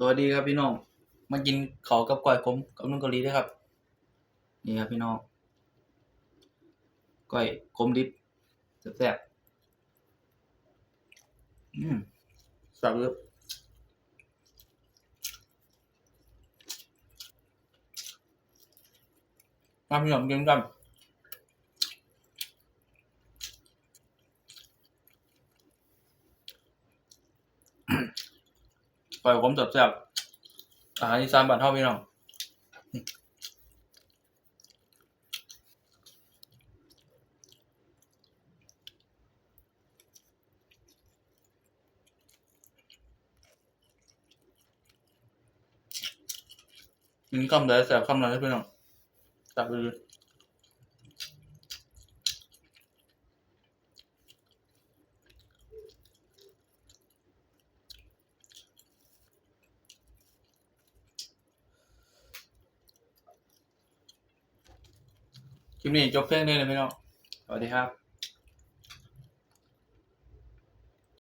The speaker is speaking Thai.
สวัสดีครับพี่น้องมากินข้าวกับก้อยขมกับนุ่นเกาหลีด้วยครับนี่ครับพี่น้องก้อยขมดิบแซ่บๆแซ่บเลยมาพี่น้องกินกันก้อยขมแซ่บๆอาหารอีสานบ้านเฮาพี่น้องกินคำใดแซ่บคำนั้นเลยพี่น้องแซ่บเลยคลิปนี้จบเพียงนี้เลยพี่น้องสวัสดีครับ